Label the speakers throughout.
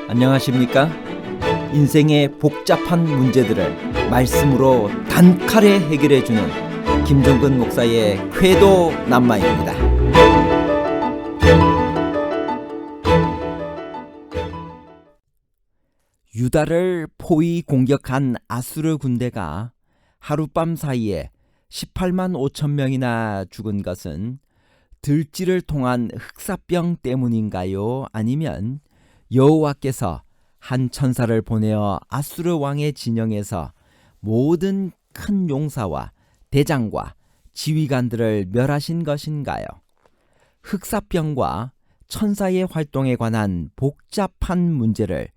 Speaker 1: 안녕하십니까? 인생의 복잡한 문제들을 말씀으로 단칼에 해결해주는 김종근 목사의 쾌도 남마입니다. 유다를 포위 공격한 아수르 군대가 하룻밤 사이에 18만 5천 명이나 죽은 것은 들쥐를 통한 흑사병 때문인가요? 아니면 여호와께서 한 천사를 보내어 아수르 왕의 진영에서 모든 큰 용사와 대장과 지휘관들을 멸하신 것인가요? 흑사병과 천사의 활동에 관한 복잡한 문제를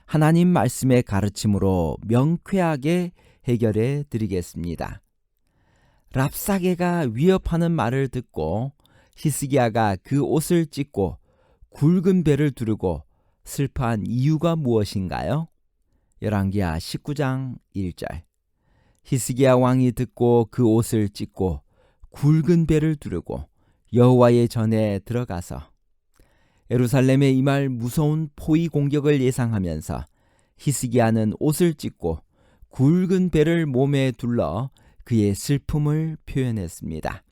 Speaker 1: 하나님 말씀의 가르침으로 명쾌하게 해결해 드리겠습니다. 랍사게가 위협하는 말을 듣고 히스기야가 그 옷을 찢고 굵은 배를 두르고 슬퍼한 이유가 무엇인가요? 열왕기하 19장 1절. 히스기야 왕이 듣고 그 옷을 찢고 굵은 배를 두르고 여호와의 전에 들어가서 예루살렘에 임할 무서운 포위 공격을 예상하면서 히스기야는 옷을 찢고 굵은 배를 몸에 둘러 그의 슬픔을 표현했습니다.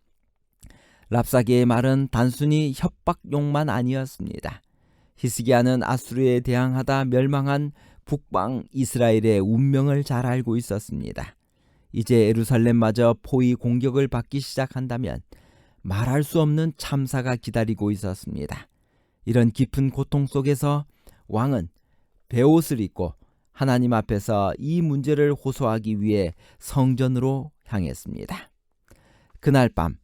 Speaker 1: 랍사게의 말은 단순히 협박용만 아니었습니다. 히스기야는 아수르에 대항하다 멸망한 북방 이스라엘의 운명을 잘 알고 있었습니다. 이제 예루살렘마저 포위 공격을 받기 시작한다면 말할 수 없는 참사가 기다리고 있었습니다. 이런 깊은 고통 속에서 왕은 베옷을 입고 하나님 앞에서 이 문제를 호소하기 위해 성전으로 향했습니다. 그날 밤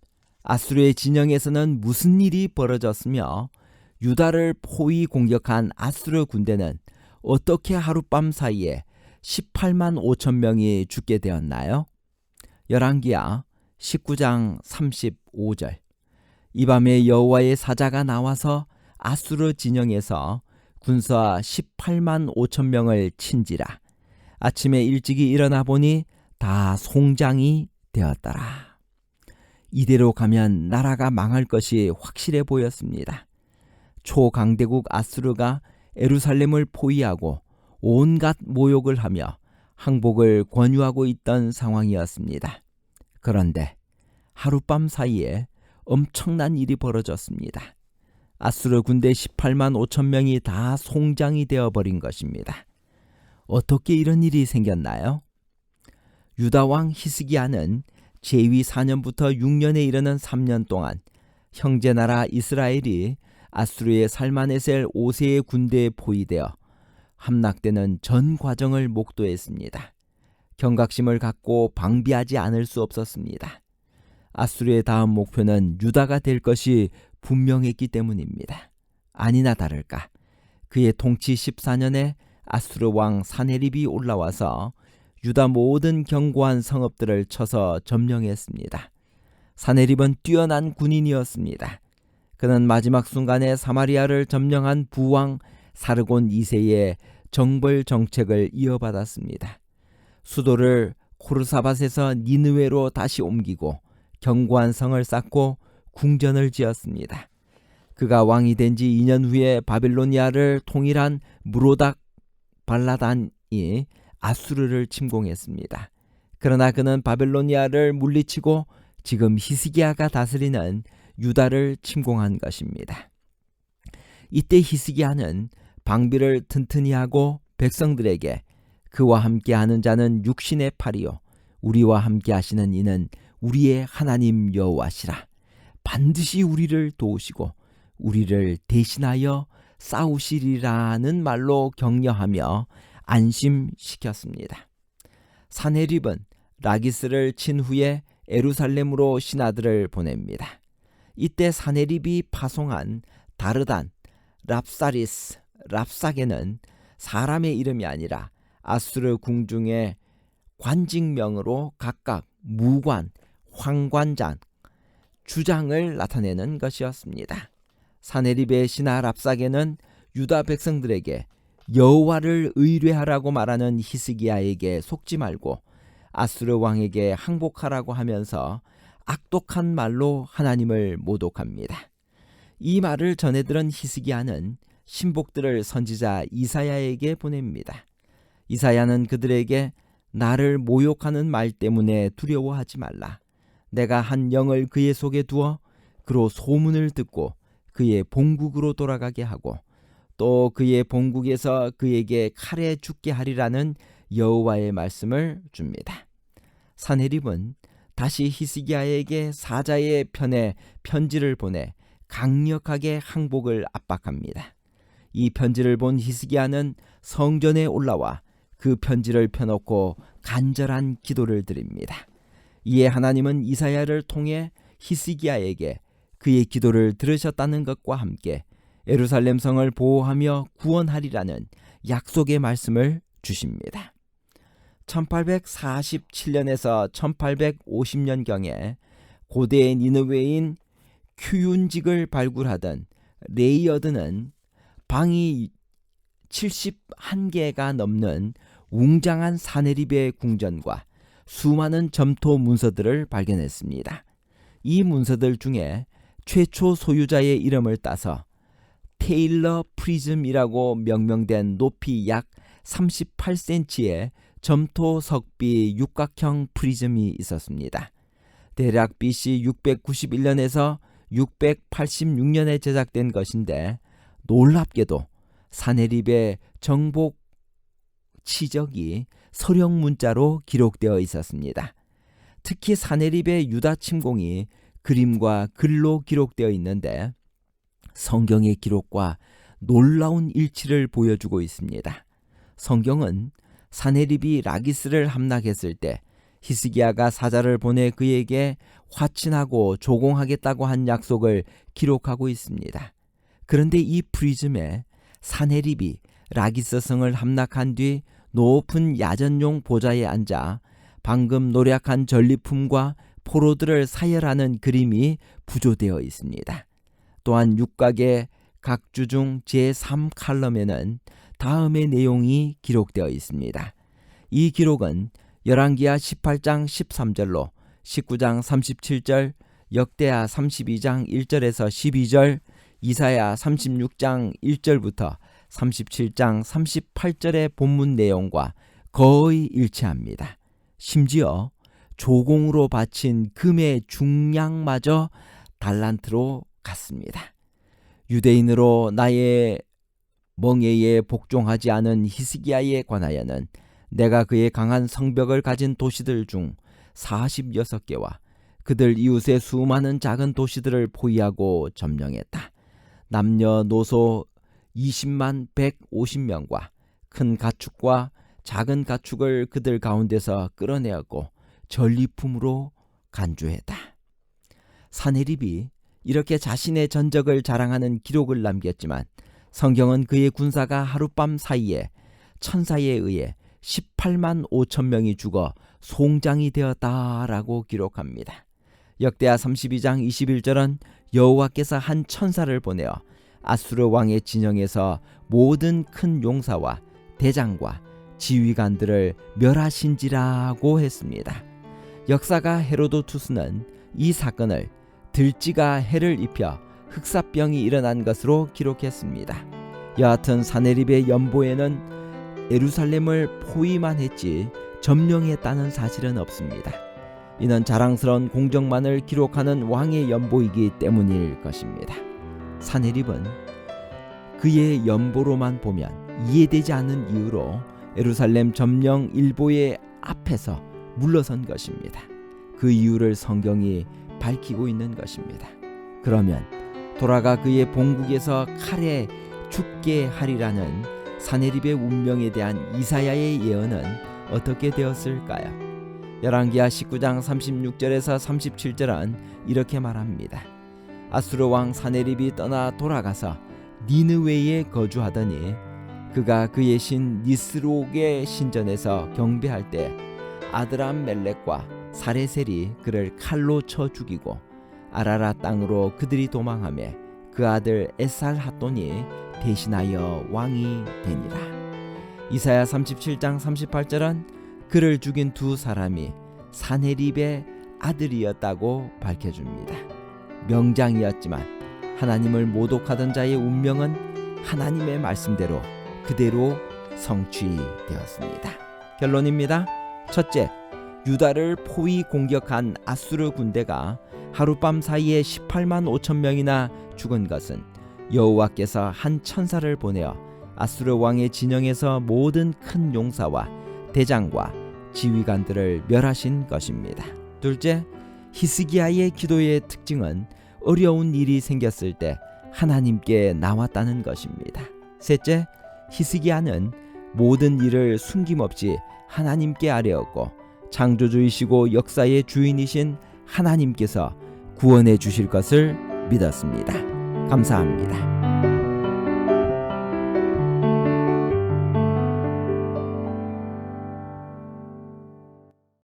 Speaker 1: 아수르의 진영에서는 무슨 일이 벌어졌으며 유다를 포위 공격한 아수르 군대는 어떻게 하룻밤 사이에 18만 5천 명이 죽게 되었나요? 열왕기하 19장 35절. 이 밤에 여호와의 사자가 나와서 아수르 진영에서 군사 18만 5천 명을 친지라. 아침에 일찍이 일어나 보니 다 송장이 되었더라. 이대로 가면 나라가 망할 것이 확실해 보였습니다. 초강대국 아수르가 예루살렘을 포위하고 온갖 모욕을 하며 항복을 권유하고 있던 상황이었습니다. 그런데 하룻밤 사이에 엄청난 일이 벌어졌습니다. 아수르 군대 18만 5천 명이 다 송장이 되어버린 것입니다. 어떻게 이런 일이 생겼나요? 유다왕 히스기야는 제위 4년부터 6년에 이르는 3년 동안 형제나라 이스라엘이 아수르의 살마네셀 5세의 군대에 포위되어 함락되는 전 과정을 목도했습니다. 경각심을 갖고 방비하지 않을 수 없었습니다. 아수르의 다음 목표는 유다가 될 것이 분명했기 때문입니다. 아니나 다를까 그의 통치 14년에 아수르 왕 사네립이 올라와서 유다 모든 견고한 성읍들을 쳐서 점령했습니다. 사네립은 뛰어난 군인이었습니다. 그는 마지막 순간에 사마리아를 점령한 부왕 사르곤 2세의 정벌 정책을 이어받았습니다. 수도를 코르사밧에서 니느웨로 다시 옮기고 견고한 성을 쌓고 궁전을 지었습니다. 그가 왕이 된 지 2년 후에 바빌로니아를 통일한 무로닥 발라단이 아수르를 침공했습니다. 그러나 그는 바빌로니아를 물리치고 지금 히스기야가 다스리는 유다를 침공한 것입니다. 이때 히스기야는 방비를 튼튼히 하고 백성들에게 그와 함께 하는 자는 육신의 팔이요 우리와 함께 하시는 이는 우리의 하나님 여호와시라. 반드시 우리를 도우시고 우리를 대신하여 싸우시리라는 말로 격려하며 안심시켰습니다. 사네립은 라기스를 친 후에 예루살렘으로 신하들을 보냅니다. 이때 사네립이 파송한 다르단, 랍사리스, 랍사게는 사람의 이름이 아니라 아수르 궁중의 관직명으로 각각 무관, 황관장, 주장을 나타내는 것이었습니다. 사네립의 신하 랍사게는 유다 백성들에게 여호와를 의뢰하라고 말하는 히스기야에게 속지 말고 아수르 왕에게 항복하라고 하면서 악독한 말로 하나님을 모독합니다. 이 말을 전해들은 히스기야는 신복들을 선지자 이사야에게 보냅니다. 이사야는 그들에게 나를 모욕하는 말 때문에 두려워하지 말라. 내가 한 영을 그의 속에 두어 그로 소문을 듣고 그의 본국으로 돌아가게 하고 또 그의 본국에서 그에게 칼에 죽게 하리라는 여호와의 말씀을 줍니다. 사네립은 다시 히스기야에게 사자의 편에 편지를 보내 강력하게 항복을 압박합니다. 이 편지를 본 히스기야는 성전에 올라와 그 편지를 펴놓고 간절한 기도를 드립니다. 이에 하나님은 이사야를 통해 히스기야에게 그의 기도를 들으셨다는 것과 함께 예루살렘 성을 보호하며 구원하리라는 약속의 말씀을 주십니다. 1847년에서 1850년경에 고대 니느웨인 큐윤직을 발굴하던 레이어드는 방이 71개가 넘는 웅장한 사네립의 궁전과 수많은 점토 문서들을 발견했습니다. 이 문서들 중에 최초 소유자의 이름을 따서 테일러 프리즘이라고 명명된 높이 약 38cm의 점토 석비 육각형 프리즘이 있었습니다. 대략 BC 691년에서 686년에 제작된 것인데 놀랍게도 사네립의 정복 치적이 서령 문자로 기록되어 있었습니다. 특히 사네립의 유다 침공이 그림과 글로 기록되어 있는데 성경의 기록과 놀라운 일치를 보여주고 있습니다. 성경은 사네립이 라기스를 함락했을 때 히스기야가 사자를 보내 그에게 화친하고 조공하겠다고 한 약속을 기록하고 있습니다. 그런데 이 프리즘에 사네립이 라기스 성을 함락한 뒤 높은 야전용 보좌에 앉아 방금 노략한 전리품과 포로들을 사열하는 그림이 부조되어 있습니다. 또한 육각의 각주 중 제3칼럼에는 다음의 내용이 기록되어 있습니다. 이 기록은 열왕기하 18장 13절로 19장 37절, 역대하 32장 1절에서 12절, 이사야 36장 1절부터 37장 38절의 본문 내용과 거의 일치합니다. 심지어 조공으로 바친 금의 중량마저 달란트로 같습니다. 유대인으로 나의 멍에에 복종하지 않은 히스기야에 관하여는 내가 그의 강한 성벽을 가진 도시들 중 46개와 그들 이웃의 수많은 작은 도시들을 포위하고 점령했다. 남녀노소 20만 150명과 큰 가축과 작은 가축을 그들 가운데서 끌어내었고 전리품으로 간주했다. 사네립이 이렇게 자신의 전적을 자랑하는 기록을 남겼지만 성경은 그의 군사가 하룻밤 사이에 천사에 의해 18만 5천 명이 죽어 송장이 되었다라고 기록합니다. 역대하 32장 21절은 여호와께서 한 천사를 보내어 아수르 왕의 진영에서 모든 큰 용사와 대장과 지휘관들을 멸하신지라고 했습니다. 역사가 헤로도투스는 이 사건을 들쥐가 해를 입혀 흑사병이 일어난 것으로 기록했습니다. 여하튼 사네립의 연보에는 예루살렘을 포위만 했지 점령했다는 사실은 없습니다. 이는 자랑스러운 공적만을 기록하는 왕의 연보이기 때문일 것입니다. 사네립은 그의 연보로만 보면 이해되지 않는 이유로 예루살렘 점령 일보의 앞에서 물러선 것입니다. 그 이유를 성경이 밝히고 있는 것입니다. 그러면 돌아가 그의 본국에서 칼에 죽게 하리라는 사네립의 운명에 대한 이사야의 예언은 어떻게 되었을까요? 열왕기하 19장 36절에서 37절은 이렇게 말합니다. 아수르 왕 사네립이 떠나 돌아가서 니느웨에 거주하더니 그가 그의 신 니스록의 신전에서 경배할 때 아드람 멜렉과 사레셀이 그를 칼로 쳐 죽이고 아라라 땅으로 그들이 도망하며 그 아들 에살핫돈이 대신하여 왕이 되니라. 이사야 37장 38절은 그를 죽인 두 사람이 사네립의 아들이었다고 밝혀줍니다. 명장이었지만 하나님을 모독하던 자의 운명은 하나님의 말씀대로 그대로 성취되었습니다. 결론입니다. 첫째, 유다를 포위 공격한 아수르 군대가 하룻밤 사이에 18만 5천 명이나 죽은 것은 여호와께서 한 천사를 보내어 아수르 왕의 진영에서 모든 큰 용사와 대장과 지휘관들을 멸하신 것입니다. 둘째, 히스기야의 기도의 특징은 어려운 일이 생겼을 때 하나님께 나왔다는 것입니다. 셋째, 히스기야는 모든 일을 숨김없이 하나님께 아뢰었고 창조주이시고 역사의 주인이신 하나님께서 구원해 주실 것을 믿었습니다. 감사합니다.